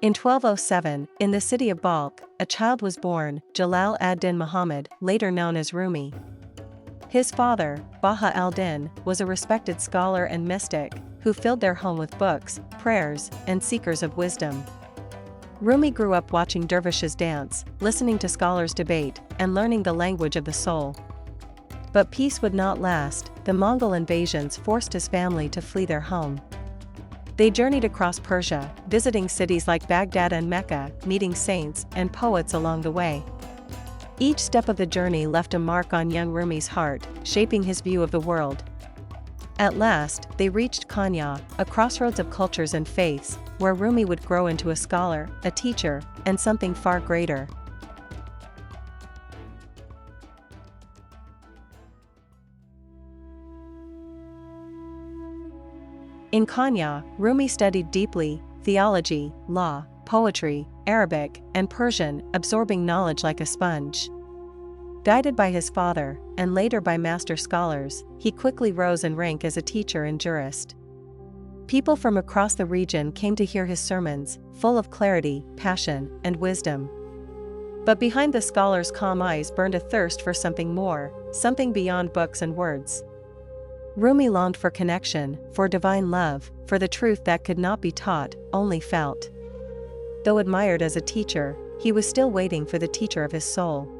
In 1207, in the city of Balkh, a child was born, Jalal ad-Din Muhammad, later known as Rumi. His father, Baha al-Din, was a respected scholar and mystic, who filled their home with books, prayers, and seekers of wisdom. Rumi grew up watching dervishes dance, listening to scholars debate, and learning the language of the soul. But peace would not last. The Mongol invasions forced his family to flee their home. They journeyed across Persia, visiting cities like Baghdad and Mecca, meeting saints and poets along the way. Each step of the journey left a mark on young Rumi's heart, shaping his view of the world. At last, they reached Konya, a crossroads of cultures and faiths, where Rumi would grow into a scholar, a teacher, and something far greater. In Konya, Rumi studied deeply, theology, law, poetry, Arabic, and Persian, absorbing knowledge like a sponge. Guided by his father, and later by master scholars, he quickly rose in rank as a teacher and jurist. People from across the region came to hear his sermons, full of clarity, passion, and wisdom. But behind the scholar's calm eyes burned a thirst for something more, something beyond books and words. Rumi longed for connection, for divine love, for the truth that could not be taught, only felt. Though admired as a teacher, he was still waiting for the teacher of his soul.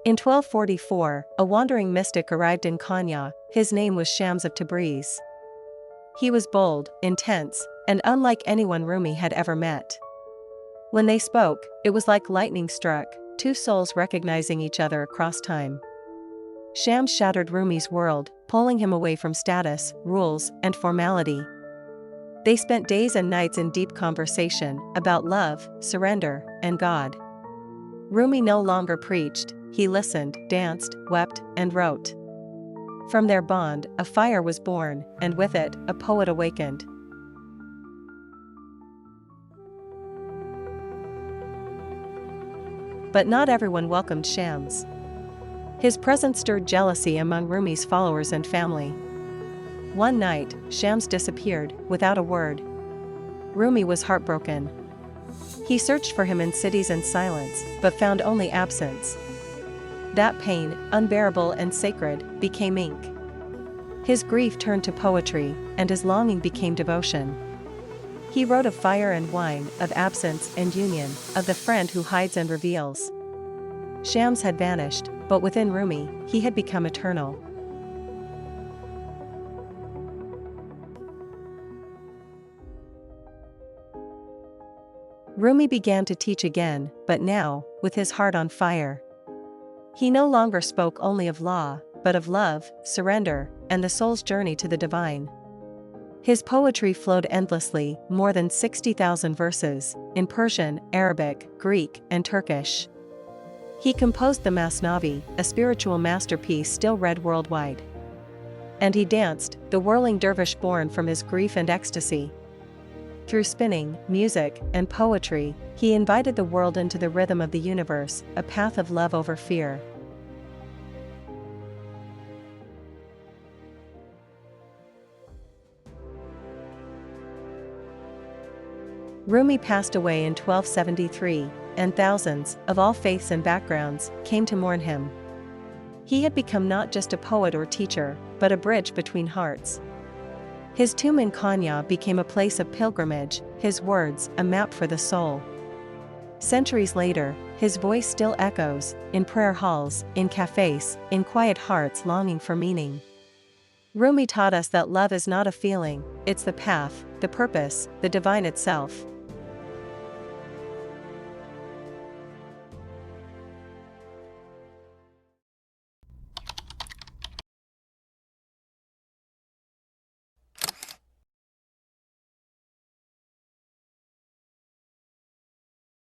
In 1244, a wandering mystic arrived in Konya. His name was Shams of Tabriz. He was bold, intense, and unlike anyone Rumi had ever met. When they spoke, it was like lightning struck, two souls recognizing each other across time. Shams shattered Rumi's world, pulling him away from status, rules, and formality. They spent days and nights in deep conversation about love, surrender, and God. Rumi no longer preached, he listened, danced, wept, and wrote. From their bond, a fire was born, and with it, a poet awakened. But not everyone welcomed Shams. His presence stirred jealousy among Rumi's followers and family. One night, Shams disappeared, without a word. Rumi was heartbroken. He searched for him in cities and silence, but found only absence. That pain, unbearable and sacred, became ink. His grief turned to poetry, and his longing became devotion. He wrote of fire and wine, of absence and union, of the friend who hides and reveals. Shams had vanished, but within Rumi, he had become eternal. Rumi began to teach again, but now, with his heart on fire. He no longer spoke only of law, but of love, surrender, and the soul's journey to the divine. His poetry flowed endlessly, more than 60,000 verses, in Persian, Arabic, Greek, and Turkish. He composed the Masnavi, a spiritual masterpiece still read worldwide. And he danced, the whirling dervish born from his grief and ecstasy. Through spinning, music, and poetry, he invited the world into the rhythm of the universe, a path of love over fear. Rumi passed away in 1273, and thousands, of all faiths and backgrounds, came to mourn him. He had become not just a poet or teacher, but a bridge between hearts. His tomb in Konya became a place of pilgrimage, his words a map for the soul. Centuries later, his voice still echoes, in prayer halls, in cafes, in quiet hearts longing for meaning. Rumi taught us that love is not a feeling, it's the path, the purpose, the divine itself.